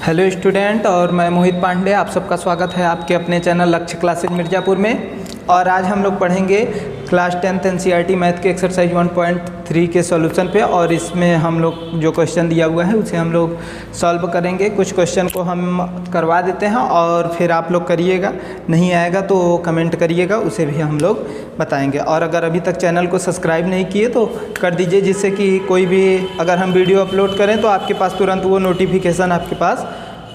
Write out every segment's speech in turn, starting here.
Hello student, और मैं मोहित पांडे, आप सबका स्वागत है आपके अपने चैनल लक्ष्य क्लासेज मिर्ज़ापुर में। और आज हम लोग पढ़ेंगे क्लास 10th एनसीईआरटी मैथ के एक्सरसाइज 1.3 के सॉल्यूशन पे। और इसमें हम लोग जो क्वेश्चन दिया हुआ है उसे हम लोग सॉल्व करेंगे। कुछ क्वेश्चन को हम करवा देते हैं और फिर आप लोग करिएगा, नहीं आएगा तो कमेंट करिएगा, उसे भी हम लोग बताएंगे। और अगर अभी तक चैनल को सब्सक्राइब नहीं किए तो कर दीजिए, जिससे कि कोई भी अगर हम वीडियो अपलोड करें तो आपके पास तुरंत वो नोटिफिकेशन आपके पास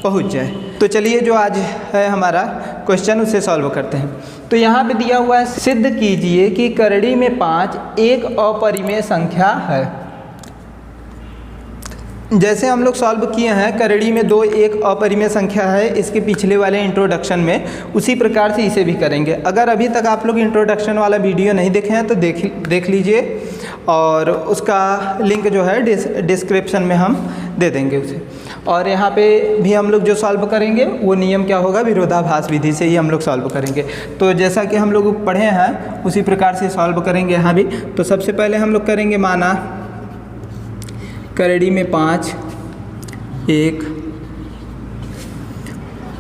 पहुंच जाए। तो चलिए, जो आज है हमारा क्वेश्चन उसे सॉल्व करते हैं। तो यहाँ पे दिया हुआ है, सिद्ध कीजिए कि करड़ी में 5 एक अपरिमेय संख्या है। जैसे हम लोग सॉल्व किए हैं करड़ी में 2 एक अपरिमेय संख्या है इसके पिछले वाले इंट्रोडक्शन में, उसी प्रकार से इसे भी करेंगे। अगर अभी तक आप लोग इंट्रोडक्शन वाला वीडियो नहीं देखे हैं तो देख लीजिए, और उसका लिंक जो है डिस्क्रिप्शन में हम दे देंगे उसे। और यहाँ पे भी हम लोग जो सॉल्व करेंगे वो नियम क्या होगा, विरोधाभास विधि से ही हम लोग सॉल्व करेंगे। तो जैसा कि हम लोग पढ़े हैं उसी प्रकार से सॉल्व करेंगे यहाँ भी। तो सबसे पहले हम लोग करेंगे, माना करड़ी में 5 एक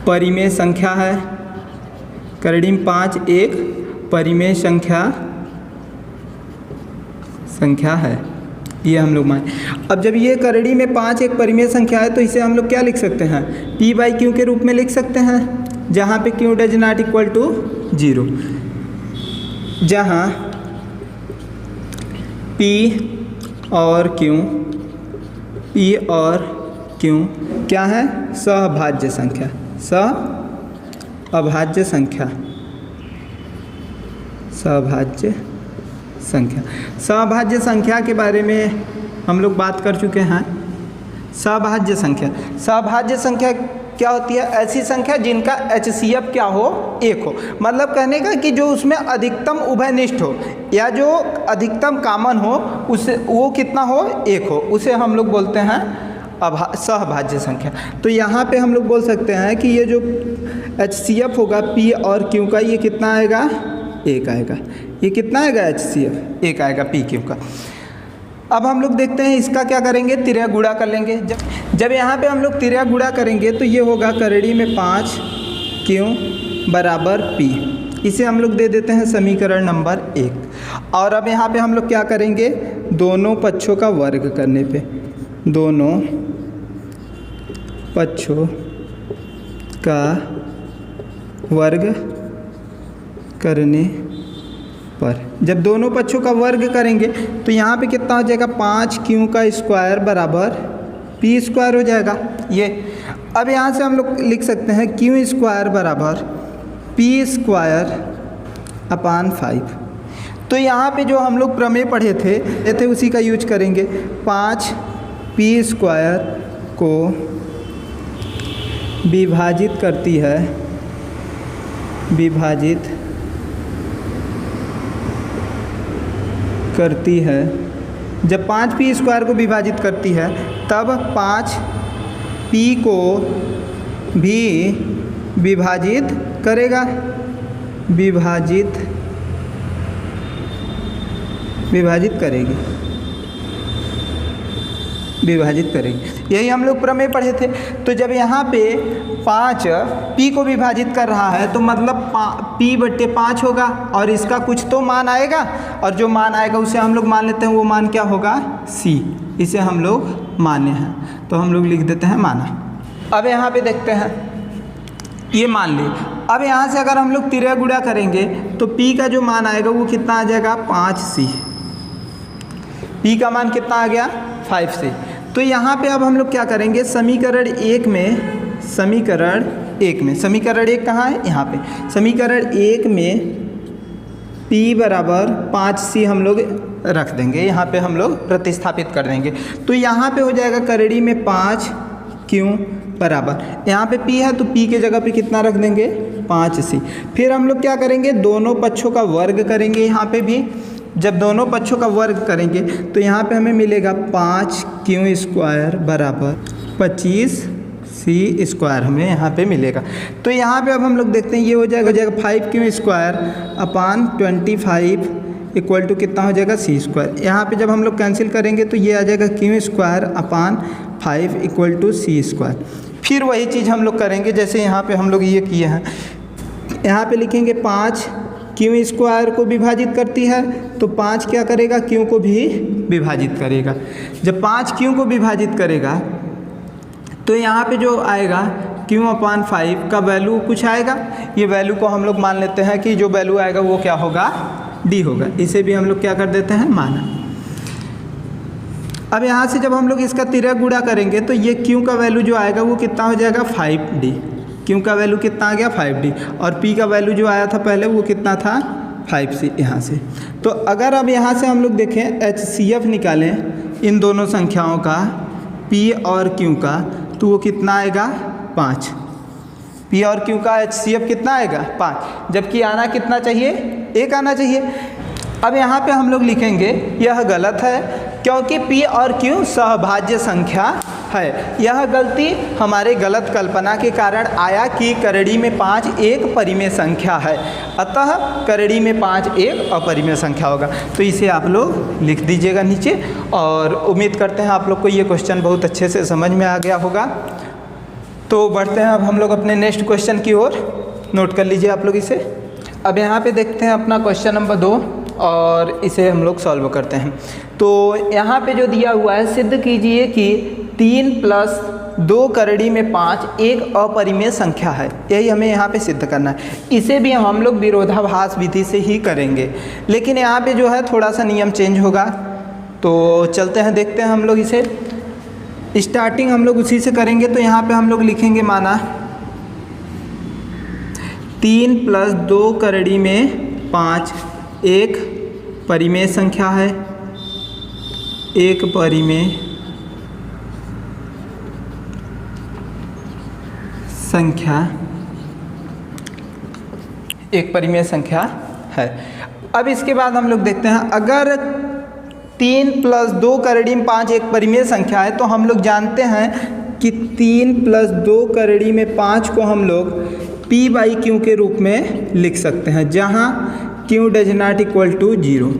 परिमेय संख्या है। करड़ी में 5 एक परिमेय संख्या है, ये हम लोग माने। अब जब ये करड़ी में 5 एक परिमेय संख्या है तो इसे हम लोग क्या लिख सकते हैं, p बाई क्यू के रूप में लिख सकते हैं, जहाँ पे q does not equal to 0, जहाँ p और q क्या है, सहभाज्य संख्या, सहभाज्य संख्या के बारे में हम लोग बात कर चुके हैं। सहभाज्य संख्या क्या होती है, ऐसी संख्या जिनका HCF क्या हो, 1 हो। मतलब कहने का कि जो उसमें अधिकतम उभयनिष्ठ हो या जो अधिकतम कॉमन हो उसे वो कितना हो, 1 हो, उसे हम लोग बोलते हैं सहभाज्य संख्या। तो यहाँ पे हम लोग बोल सकते हैं कि ये जो HCF होगा P और Q का, ये कितना आएगा, 1 आएगा। ये कितना आएगा HCF, 1 आएगा P Q का। अब हम लोग देखते हैं इसका क्या करेंगे, तिर्या गुणा कर लेंगे। जब यहाँ पे हम लोग तिर्या गुणा करेंगे तो ये होगा करड़ी में 5 Q बराबर P। इसे हम लोग दे देते हैं समीकरण नंबर 1। और अब यहाँ पे हम लोग क्या करेंगे, दोनों पक्षों का वर्ग करने पे, दोनों पक्षों का वर्ग करने पर, जब दोनों पक्षों का वर्ग करेंगे तो यहाँ पे कितना हो जाएगा, 5Q का स्क्वायर बराबर P स्क्वायर हो जाएगा ये। अब यहाँ से हम लोग लिख सकते हैं Q स्क्वायर बराबर P स्क्वायर अपान 5। तो यहाँ पे जो हम लोग प्रमेय पढ़े थे उसी का यूज करेंगे। 5P स्क्वायर को विभाजित करती है, जब 5P स्क्वायर को विभाजित करती है तब 5P को भी विभाजित करेगा, विभाजित करेगी। यही हम लोग प्रमेय पढ़े थे। तो जब यहाँ पे 5P को विभाजित कर रहा है तो मतलब P/5 होगा, और इसका कुछ तो मान आएगा, और जो मान आएगा उसे हम लोग मान लेते हैं, वो मान क्या होगा, C। इसे हम लोग माने हैं, तो हम लोग लिख देते हैं माना। अब यहाँ पे देखते हैं, ये मान ली। अब यहाँ से अगर हम लोग तिर्या गुणा करेंगे तो P का जो मान आएगा वो कितना आ जाएगा, 5C। P का मान कितना आ गया, 5C। तो यहाँ पे अब हम लोग क्या करेंगे, समीकरण 1 में, समीकरण 1 कहाँ है, यहाँ पे समीकरण 1 में P बराबर 5C हम लोग रख देंगे, यहाँ पे हम लोग प्रतिस्थापित कर देंगे। तो यहाँ पे हो जाएगा करड़ी में 5Q बराबर, यहाँ पे P है तो P के जगह पे कितना रख देंगे, 5C। फिर हम लोग क्या करेंगे, दोनों पक्षों का वर्ग करेंगे। यहाँ पे भी जब दोनों पक्षों का वर्ग करेंगे तो यहाँ पे हमें मिलेगा 5Q स्क्वायर बराबर 25C स्क्वायर हमें यहाँ पे मिलेगा। तो यहाँ पे अब हम लोग देखते हैं, ये हो जाएगा 5Q square upon 25 equal to कितना हो जाएगा सी स्क्वायर। यहाँ पे जब हम लोग कैंसिल करेंगे तो ये आ जाएगा Q square upon 5 equal to C square. फिर वही चीज़ हम लोग करेंगे जैसे यहाँ पे हम लोग ये किए हैं। यहाँ पे लिखेंगे 5 क्यू स्क्वायर को विभाजित करती है, तो 5 क्या करेगा, क्यू को भी विभाजित करेगा। जब 5 क्यू को विभाजित करेगा तो यहाँ पे जो आएगा Q/5 का वैल्यू कुछ आएगा। ये वैल्यू को हम लोग मान लेते हैं कि जो वैल्यू आएगा वो क्या होगा, D होगा। इसे भी हम लोग क्या कर देते हैं, माना। अब यहाँ से जब हम लोग इसका तिर्यक गुणा करेंगे तो ये Q का वैल्यू जो आएगा वो कितना हो जाएगा, 5D। Q का वैल्यू कितना आ गया, 5D। और P का वैल्यू जो आया था पहले वो कितना था, 5C यहाँ से। तो अगर अब यहाँ से हम लोग देखें HCF निकालें इन दोनों संख्याओं का, P और Q का, तो वो कितना आएगा, 5। P और Q का HCF कितना आएगा, 5। जबकि आना कितना चाहिए, 1 आना चाहिए। अब यहाँ पे हम लोग लिखेंगे यह गलत है क्योंकि P और Q सहभाज्य संख्या है। यह गलती हमारे गलत कल्पना के कारण आया कि करड़ी में 5 एक परिमेय संख्या है, अतः करड़ी में 5 एक अपरिमेय संख्या होगा। तो इसे आप लोग लिख दीजिएगा नीचे, और उम्मीद करते हैं आप लोग को ये क्वेश्चन बहुत अच्छे से समझ में आ गया होगा। तो बढ़ते हैं अब हम लोग अपने नेक्स्ट क्वेश्चन की ओर। नोट कर लीजिए आप लोग इसे। अब यहाँ पे देखते हैं अपना क्वेश्चन नंबर 2 और इसे हम लोग सॉल्व करते हैं। तो यहाँ पे जो दिया हुआ है, सिद्ध कीजिए कि 3 + 2 करड़ी में 5 एक अपरिमेय संख्या है। यही हमें यहाँ पे सिद्ध करना है। इसे भी हम लोग विरोधाभास विधि से ही करेंगे, लेकिन यहाँ पे जो है थोड़ा सा नियम चेंज होगा। तो चलते हैं, देखते हैं हम लोग इसे। स्टार्टिंग हम लोग उसी से करेंगे। तो यहाँ पे हम लोग लिखेंगे, माना 3 + 2 करड़ी में 5 एक परिमेय संख्या है, एक परिमेय संख्या, एक परिमेय संख्या है। अब इसके बाद हम लोग देखते हैं, अगर 3 + 2 करड़ी में 5 एक परिमेय संख्या है, तो हम लोग जानते हैं कि 3 + 2 करड़ी में 5 को हम लोग P/Q के रूप में लिख सकते हैं, जहाँ Q ≠ 0।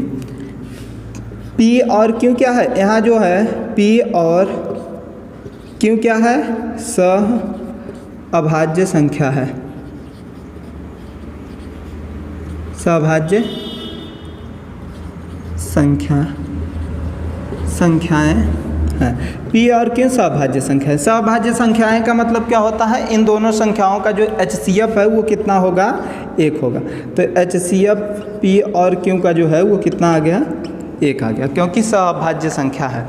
P और Q क्या है, यहाँ जो है P और Q क्या है, सहअभाज्य संख्या है, सहअभाज्य संख्याएं हैं। P और Q सहभाज्य संख्या है। सहभाज्य संख्याएं का मतलब क्या होता है, इन दोनों संख्याओं का जो HCF है वो कितना होगा, 1 होगा। तो HCF P और Q का जो है वो कितना आ गया, 1 आ गया, क्योंकि सहभाज्य संख्या है।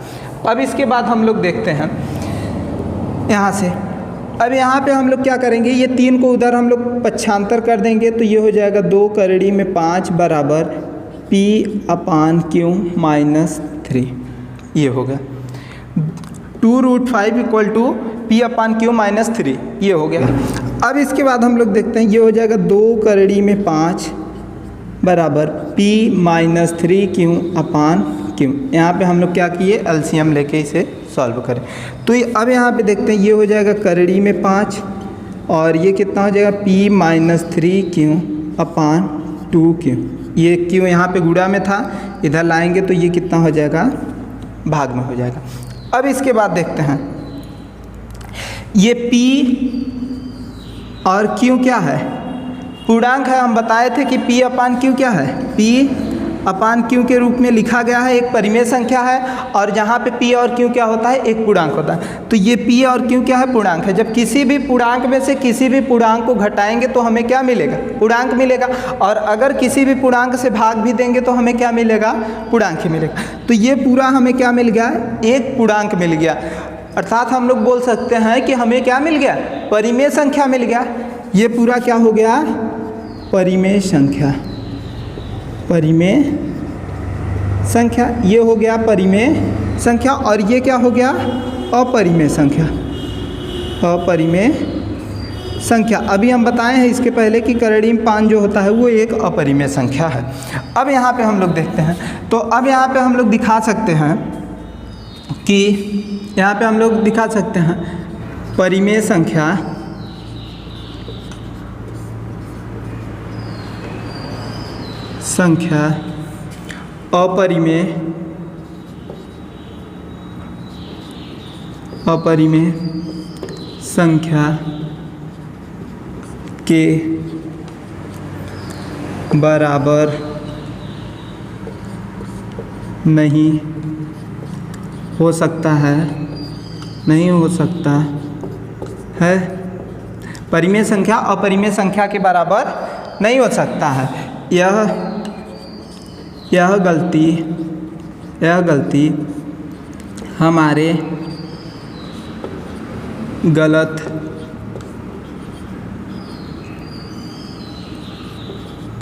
अब इसके बाद हम लोग देखते हैं यहाँ से। अब यहाँ पे हम लोग क्या करेंगे, ये 3 को उधर हम लोग पक्षांतर कर देंगे, तो ये हो जाएगा 2 करड़ी में 5 बराबर P/Q - 3। ये हो गया 2√5 = P/Q - 3। ये हो गया। अब इसके बाद हम लोग देखते हैं, ये हो जाएगा 2 करड़ी में 5 बराबर P - 3Q/Q। यहाँ पे हम लोग क्या किए, एलसीएम लेके इसे सॉल्व करें। तो अब यहाँ पे देखते हैं, ये हो जाएगा करड़ी में 5 और ये कितना हो जाएगा, P - 3Q/2Q। ये Q यहाँ पे गुणा में था, इधर लाएंगे तो ये कितना हो जाएगा, भाग में हो जाएगा। अब इसके बाद देखते हैं, ये P और Q क्या है, पूर्णांक है। हम बताए थे कि P/Q क्या है, P/Q के रूप में लिखा गया है, एक परिमेय संख्या है। और जहाँ पे P और Q क्या होता है, एक पूर्णांक होता है। तो ये P और Q क्या है, पूर्णांक है। जब किसी भी पूर्णांक में से किसी भी पूर्णांक को घटाएंगे तो हमें क्या मिलेगा, पूर्णांक मिलेगा। और अगर किसी भी पूर्णांक से भाग भी देंगे तो हमें क्या मिलेगा, पूर्णांक ही मिलेगा। तो ये पूरा हमें क्या मिल गया, एक पूर्णांक मिल गया। अर्थात हम लोग बोल सकते हैं कि हमें क्या मिल गया, परिमेय संख्या मिल गया। ये पूरा क्या हो गया, परिमेय संख्या, परिमेय संख्या। ये हो गया परिमेय संख्या। और ये क्या हो गया, अपरिमेय संख्या, अपरिमेय संख्या। अभी हम बताए हैं इसके पहले कि करड़ी में 5 जो होता है वो एक अपरिमेय संख्या है। अब यहाँ पे हम लोग देखते हैं, तो अब यहाँ पे हम लोग दिखा सकते हैं कि यहाँ पे हम लोग दिखा सकते हैं परिमेय संख्या अपरिमेय संख्या के बराबर नहीं हो सकता है, नहीं हो सकता है। परिमेय संख्या अपरिमेय संख्या के बराबर नहीं हो सकता है। यह गलती हमारे गलत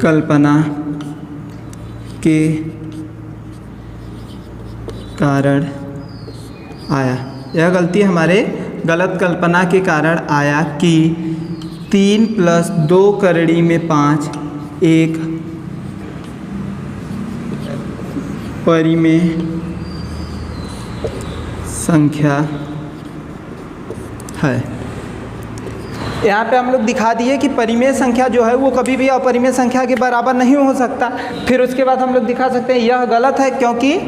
कल्पना के कारण आया। यह गलती हमारे गलत कल्पना के कारण आया कि 3 + 2 करड़ी में 5 एक परिमेय संख्या है। यहाँ पे हम लोग दिखा दिए कि परिमेय संख्या जो है वो कभी भी अपरिमेय संख्या के बराबर नहीं हो सकता। फिर उसके बाद हम लोग दिखा सकते हैं यह गलत है क्योंकि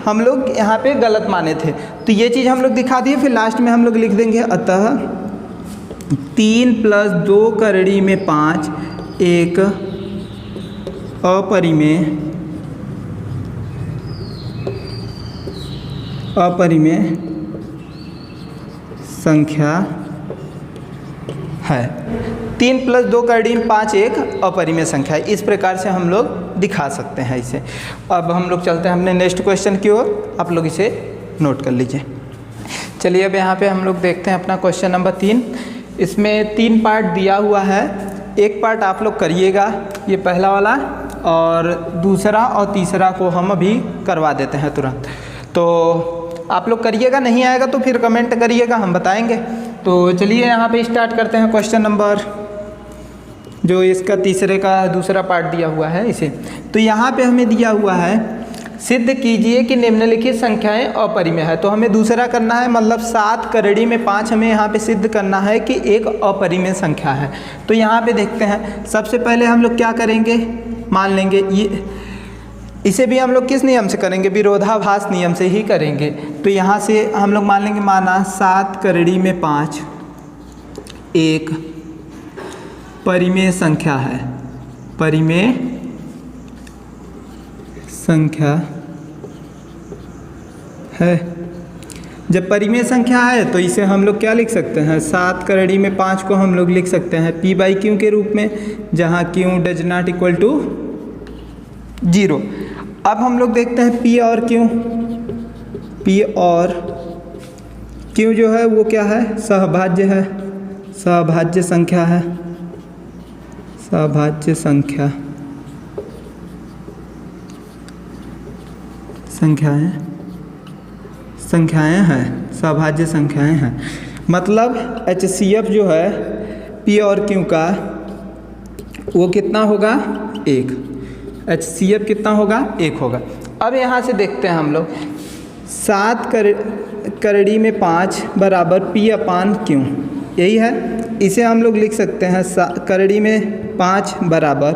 हम लोग यहाँ पे गलत माने थे, तो ये चीज़ हम लोग दिखा दिए। फिर लास्ट में हम लोग लिख देंगे अतः 3 + 2 करड़ी में 5 एक अपरिमेय संख्या है। 3 + 2 करड़ी में 5 एक अपरिमेय संख्या है। इस प्रकार से हम लोग दिखा सकते हैं इसे। अब हम लोग चलते हैं अपने नेक्स्ट क्वेश्चन की ओर, आप लोग इसे नोट कर लीजिए। चलिए अब यहाँ पे हम लोग देखते हैं अपना क्वेश्चन नंबर 3। इसमें 3 पार्ट दिया हुआ है, एक पार्ट आप लोग करिएगा, ये पहला वाला, और दूसरा और तीसरा को हम अभी करवा देते हैं तुरंत। तो आप लोग करिएगा, नहीं आएगा तो फिर कमेंट करिएगा, हम बताएंगे। तो चलिए यहाँ पे स्टार्ट करते हैं क्वेश्चन नंबर, जो इसका तीसरे का दूसरा पार्ट दिया हुआ है इसे। तो यहाँ पे हमें दिया हुआ है सिद्ध कीजिए कि निम्नलिखित संख्याएं अपरिमेय है। तो हमें दूसरा करना है, मतलब 7 करड़ी में 5 हमें यहाँ पे सिद्ध करना है कि एक अपरिमेय संख्या है। तो यहाँ पे देखते हैं, सबसे पहले हम लोग क्या करेंगे, मान लेंगे ये, इसे भी हम लोग किस नियम से करेंगे, विरोधाभास नियम से ही करेंगे। तो यहाँ से हम लोग मान लेंगे, माना 7 करड़ी में 5 एक परिमेय संख्या है, परिमेय संख्या है। जब परिमेय संख्या है तो इसे हम लोग क्या लिख सकते हैं, 7 करड़ी में 5 को हम लोग लिख सकते हैं P/Q के रूप में, जहाँ Q does not equal to 0। अब हम लोग देखते हैं P और Q। P और Q जो है वो क्या है, सहभाज्य है, सहभाज्य संख्या है, सहभाज्य संख्याएं हैं, सहभाज्य संख्याएं हैं। मतलब HCF जो है P और Q का वो कितना होगा, 1। HCF कितना होगा, 1 होगा। अब यहाँ से देखते हैं हम लोग, 7 करड़ी में 5 बराबर P/Q, यही है। इसे हम लोग लिख सकते हैं करड़ी में 5 बराबर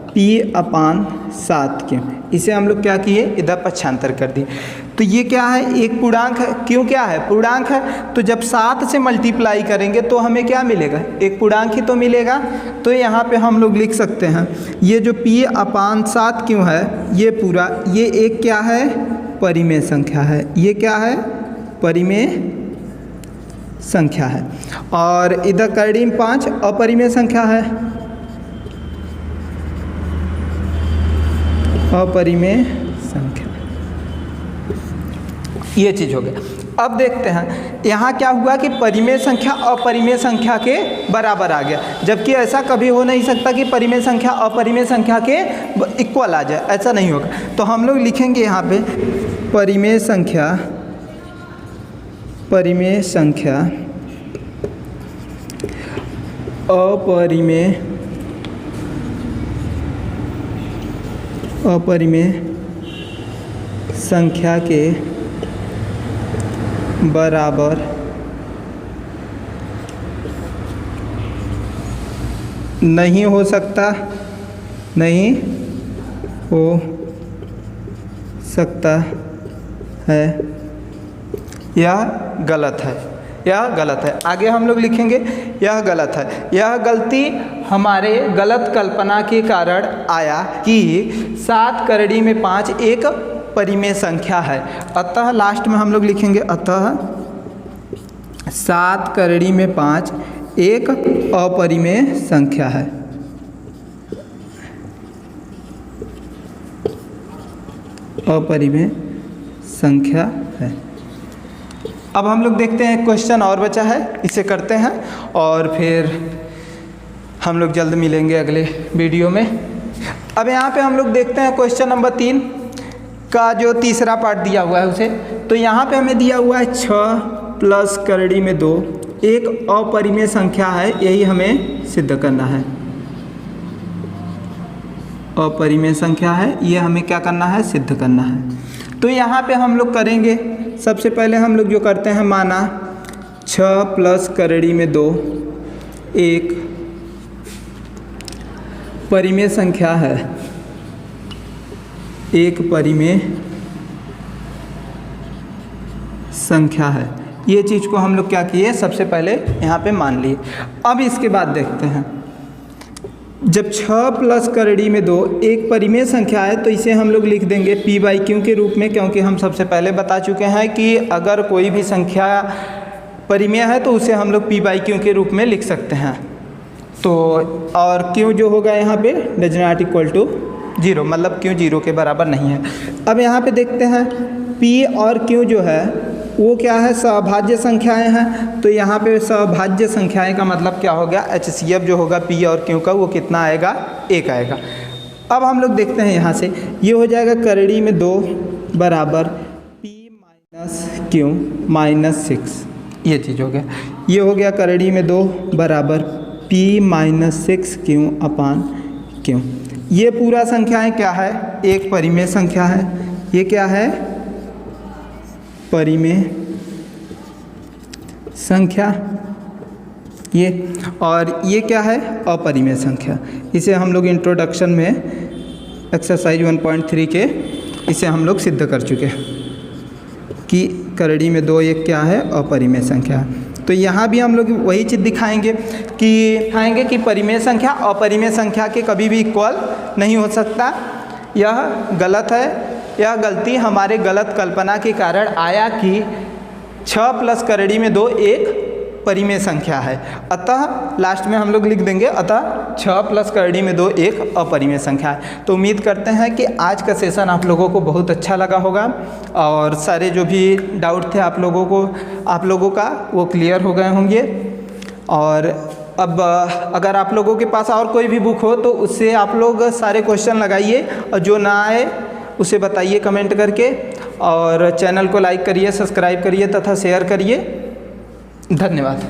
P/7Q। इसे हम लोग क्या किए, इधर पक्षांतर कर दिए। तो ये क्या है, एक पूर्णांक है, क्यों क्या है, पूर्णांक है। तो जब 7 से मल्टीप्लाई करेंगे तो हमें क्या मिलेगा, एक पूर्णांक ही तो मिलेगा। तो यहाँ पे हम लोग लिख सकते हैं, ये जो P/7Q है, ये पूरा, ये एक क्या है, परिमेय संख्या है। ये क्या है, परिमेय संख्या है। और इधर करड़ी में 5 अपरिमेय संख्या है, अपरिमेय संख्या, ये चीज़ हो गया। अब देखते हैं यहाँ क्या हुआ कि परिमेय संख्या अपरिमेय संख्या के बराबर आ गया, जबकि ऐसा कभी हो नहीं सकता कि परिमेय संख्या अपरिमेय संख्या के इक्वल आ जाए, ऐसा नहीं होगा। तो हम लोग लिखेंगे यहाँ पे परिमेय संख्या अपरिमेय संख्या के बराबर नहीं हो सकता है, यह गलत है। यह गलत है। आगे हम लोग लिखेंगे यह गलत है। यह गलती हमारे गलत कल्पना के कारण आया कि 7 करड़ी में 5 एक परिमेय संख्या है। अतः लास्ट में हम लोग लिखेंगे अतः 7 करड़ी में 5 एक अपरिमेय संख्या है। अपरिमेय संख्या है। अब हम लोग देखते हैं क्वेश्चन और बचा है, इसे करते हैं और फिर हम लोग जल्द मिलेंगे अगले वीडियो में। अब यहाँ पे हम लोग देखते हैं क्वेश्चन नंबर 3 का जो तीसरा पार्ट दिया हुआ है उसे। तो यहाँ पे हमें दिया हुआ है 6 प्लस करड़ी में 2 एक अपरिमेय संख्या है, यही हमें सिद्ध करना है। अपरिमेय संख्या है, ये हमें क्या करना है, सिद्ध करना है। तो यहाँ पे हम लोग करेंगे, सबसे पहले हम लोग जो करते हैं, माना 6 प्लस करड़ी में 2 एक परिमेय संख्या है, एक परिमेय संख्या है। ये चीज़ को हम लोग क्या किए, सबसे पहले यहाँ पे मान लिए। अब इसके बाद देखते हैं, जब 6 प्लस करड़ी में 2 एक परिमेय संख्या है तो इसे हम लोग लिख देंगे p/q के रूप में, क्योंकि हम सबसे पहले बता चुके हैं कि अगर कोई भी संख्या परिमेय है तो उसे हम लोग p/q के रूप में लिख सकते हैं। तो और q जो होगा यहाँ पे डज नॉट इक्वल टू 0, मतलब q 0 के बराबर नहीं है। अब यहाँ पे देखते हैं p और q जो है वो क्या है, सहभाज्य संख्याएं हैं। तो यहाँ पे सहभाज्य संख्याएं का मतलब क्या हो गया, HCF जो होगा p और q का वो कितना आएगा, 1 आएगा। अब हम लोग देखते हैं यहाँ से, ये हो जाएगा करड़ी में 2 बराबर p माइनस q माइनस 6, ये चीज़ हो गया। ये हो गया करड़ी में 2 बराबर p माइनस 6q अपान q। ये पूरा संख्याएं क्या है, एक परिमेय संख्या है। ये क्या है, परिमेय संख्या ये, और ये क्या है, अपरिमेय संख्या। इसे हम लोग इंट्रोडक्शन में एक्सरसाइज 1.3 के इसे हम लोग सिद्ध कर चुके हैं कि करड़ी में 2 एक क्या है, अपरिमेय संख्या। तो यहाँ भी हम लोग वही चीज़ दिखाएंगे कि परिमेय संख्या अपरिमेय संख्या के कभी भी इक्वल नहीं हो सकता। यह गलत है। यह गलती हमारे गलत कल्पना के कारण आया कि 6 प्लस करड़ी में 2 एक परिमेय संख्या है। अतः लास्ट में हम लोग लिख देंगे अतः 6 प्लस करड़ी में 2 एक अपरिमेय संख्या है। तो उम्मीद करते हैं कि आज का सेशन आप लोगों को बहुत अच्छा लगा होगा और सारे जो भी डाउट थे आप लोगों का वो क्लियर हो गए होंगे। और अब अगर आप लोगों के पास और कोई भी बुक हो तो उससे आप लोग सारे क्वेश्चन लगाइए, और जो ना आए उसे बताइए कमेंट करके, और चैनल को लाइक करिए, सब्सक्राइब करिए तथा शेयर करिए। धन्यवाद।